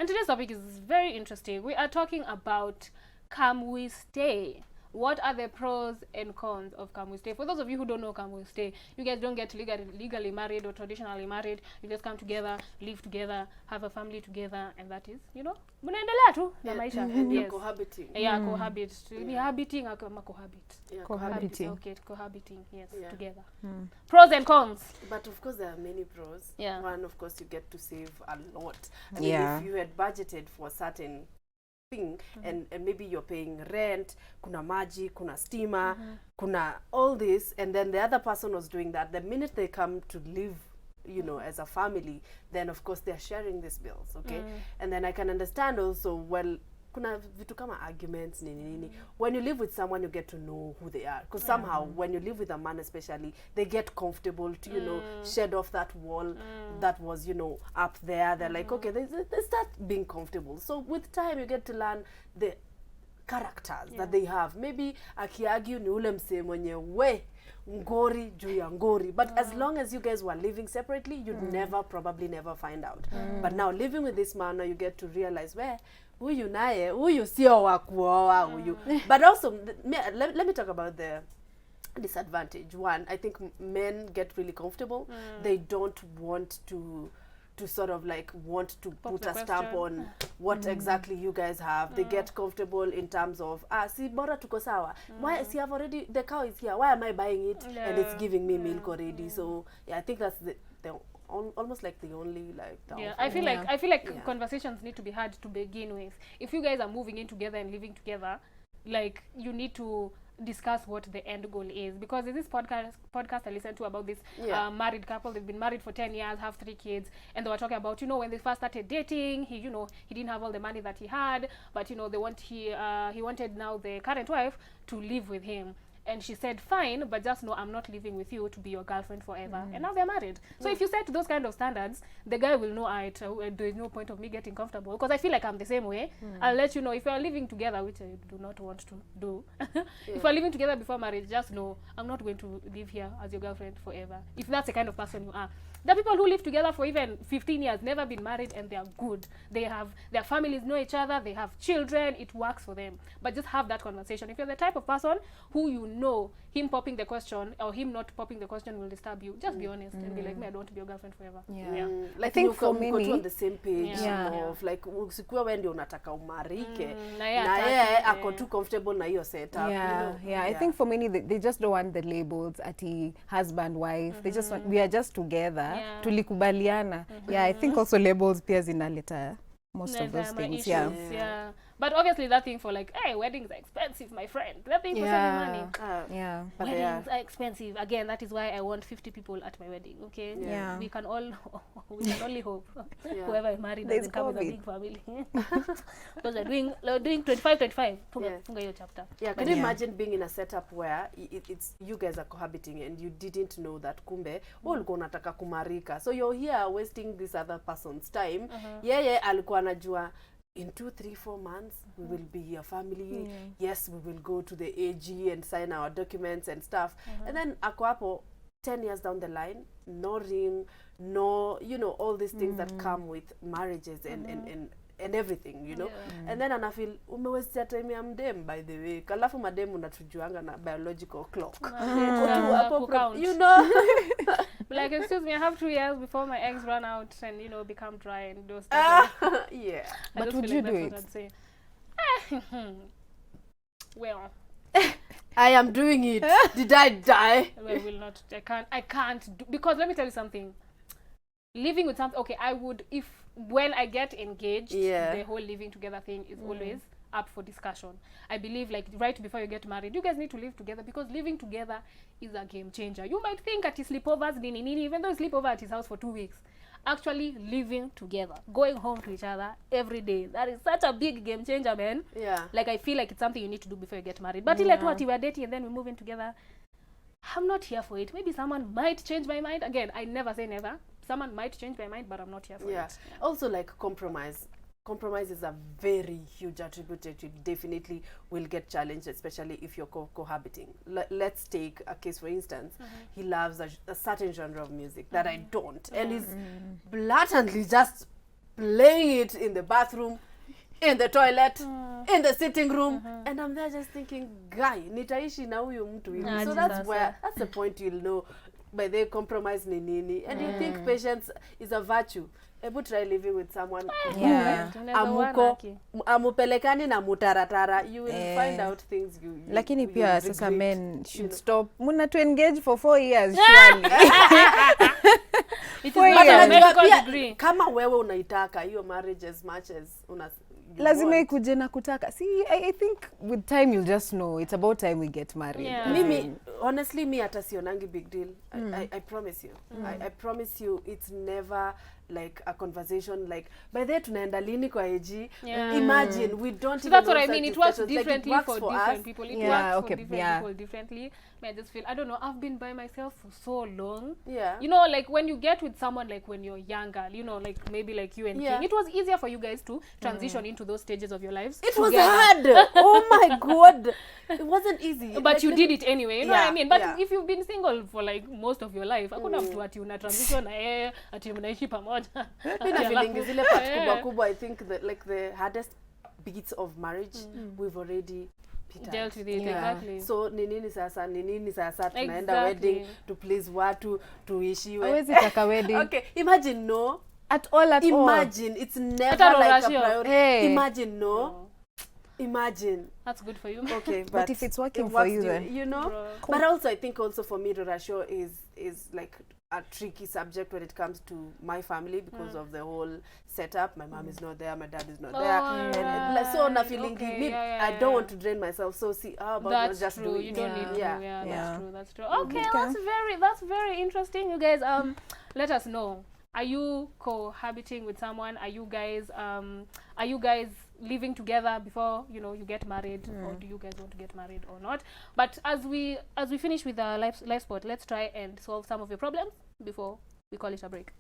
And today's topic is very interesting. We are talking about Can We Stay? What are the pros and cons of Can We Stay? For those of you who don't know Can We Stay, you guys don't get legally married or traditionally married. You just come together, live together, have a family together, and that is, mnaendelea tu na maisha. And you're cohabiting. Yeah, cohabit. Cohabiting or cohabit? Yeah, Cohabiting. Okay, cohabiting, yes, Yeah. together. Pros and cons. But of course, there are many pros. Yeah. One, of course, you get to save a lot. I mean, Yeah. if you had budgeted for a certain thing, and maybe you're paying rent, kuna maji, kuna stima, kuna all this, and then the other person was doing that. The minute they come to live, as a family, then of course they're sharing these bills, okay? And then I can understand also, well, kuna vitu kama arguments nini. When you live with someone, you get to know who they are, because somehow when you live with a man especially, they get comfortable to shed off that wall that was up there. They're like, okay, they start being comfortable. So with time you get to learn the characters that they have. Maybe akiargue ni ule msee mwenye we ngori juu ya ngori, but as long as you guys were living separately, you'd probably never find out. But now living with this man, now you get to realize huyu naye huyu sio wa kuoa huyu. But also let me talk about the disadvantage. One, I think men get really comfortable. They don't want to sort of like want to put a stamp on what exactly you guys have. They get comfortable in terms of si bora tuko sawa. Why see, I've already, the cow is here, why am I buying it and it's giving me milk already? So yeah, I think that's the almost like the only downfall. Yeah, I feel like conversations need to be had to begin with. If you guys are moving in together and living together, like, you need to discuss what the end goal is, because in this podcast I listened to about this married couple. They've been married for 10 years, have 3 kids, and they were talking about when they first started dating, he didn't have all the money that he had, but he wanted now the current wife to live with him. And she said, fine, but just know I'm not living with you to be your girlfriend forever. And now they're married. So if you set those kind of standards, the guy will know, there's no point of me getting comfortable. Because I feel like I'm the same way. I'll let you know, if you're living together, which I do not want to do. If you're living together before marriage, just know I'm not going to live here as your girlfriend forever. If that's the kind of person you are. There are people who live together for even 15 years, never been married, and they are good. Their families know each other, they have children, it works for them. But just have that conversation. If you're the type of person who him popping the question or him not popping the question will disturb you, just be honest and be like, I don't want to be your girlfriend forever. Like, I think for many on the same page of like, usikuwa wewe ndio unataka umarike na yeye ako too comfortable na hiyo setup. I think for many they just don't want the labels ati husband wife. They just want, we are just together, tulikubaliana. I think also labels pia zinaleta most of those things. But obviously that thing for like, hey, weddings are expensive, my friend. That thing for saving money. Weddings are expensive. Again, that is why I want 50 people at my wedding, okay? We can only hope whoever is married doesn't come with a big family. Because we're doing 25. Funga hiyo chapter. Can you imagine being in a setup where it's you guys are cohabiting and you didn't know that kumbe ulikuwa unataka kumarika. So you're here wasting this other person's time. Alikuwa anajua in 2, 3, 4 months we will be a family. Yes, we will go to the AG and sign our documents and stuff. And then ako hapo 10 years down the line, no ring, no all these things that come with marriages and everything, and then anafeel umewestia time ya mdem. By the way, kalafu madem unatujuanga na biological clock. Like, excuse me, I have 2 years before my eggs run out and become dry and those stuff. But would you do it? Well, I am doing it. Did I die? I will not. I can't do, because let me tell you something. Living with something, okay, I would, when I get engaged, the whole living together thing is always up for discussion. I believe, like, right before you get married, you guys need to live together, because living together is a game changer. You might think at his sleepovers, even though you sleep over at his house for 2 weeks, actually living together, going home to each other every day, that is such a big game changer, man. Like, I feel like it's something you need to do before you get married. But we are dating and then we move in together, I'm not here for it. Maybe someone might change my mind. Again, I never say never. Someone might change my mind, but I'm not here for it. Also, like, compromise. Compromise is a very huge attribute that you definitely will get challenged, especially if you're cohabiting. Let's take a case, for instance. He loves a certain genre of music that I don't, and he's blatantly just playing it in the bathroom, in the toilet, in the sitting room, and I'm there just thinking, guy, nitaishi na huyu mtu hivi. So that's the point you'll know by the compromise ni nini, and you think patience is a virtue. Ebu try living with someone amuko amupelekani na mutaratara, you will find out things you lakini pia sasa men should stop muna to engage for 4 years surely. It is not a medical degree. Kama wewe unaitaka hiyo marriage as much as lazima ikuje na kutaka. See, I think with time you'll just know. It's about time we get married. Mimi honestly me hata sionangi big deal. I promise you. I promise you it's never like a conversation like by the way tunaenda lini kwa AG. Imagine we don't. So that's what I mean. It works differently like for different people. It works for different people differently. I just feel, I don't know, I've been by myself for so long. You know, like when you get with someone like when you're younger, you know, like maybe like you and King, it was easier for you guys to transition into those stages of your lives. It was hard. Oh my God. It wasn't easy. But like, you did it anyway, you know what I mean? But if you've been single for like most of your life, hakuna mtu ati una transition na ati mnaishi pamoja. Mimi na feeling zile part kubwa, I think that like the hardest bits of marriage we've already dealt with it. Exactly. So nini sasa tunaenda wedding to please watu tuishiwe. Hawezi taka wedding. Okay, imagine no at all. Imagine it's never like a priority. Imagine no. Imagine. That's good for you. Okay, but if it's working for you then, you know. Cool. But also I think also for me Rorasho is like a tricky subject when it comes to my family because of the whole setup. My mom is not there, my dad is not there, and so na feeling I don't want to drain myself. So see, how about that's just true. do it? You don't need to. Yeah, that's true. Okay, okay. that's very interesting. You guys, let us know. Are you cohabiting with someone? Are you guys living together before you get married, or do you guys want to get married or not? But as we finish with our live spot, let's try and solve some of your problems before we call it a break.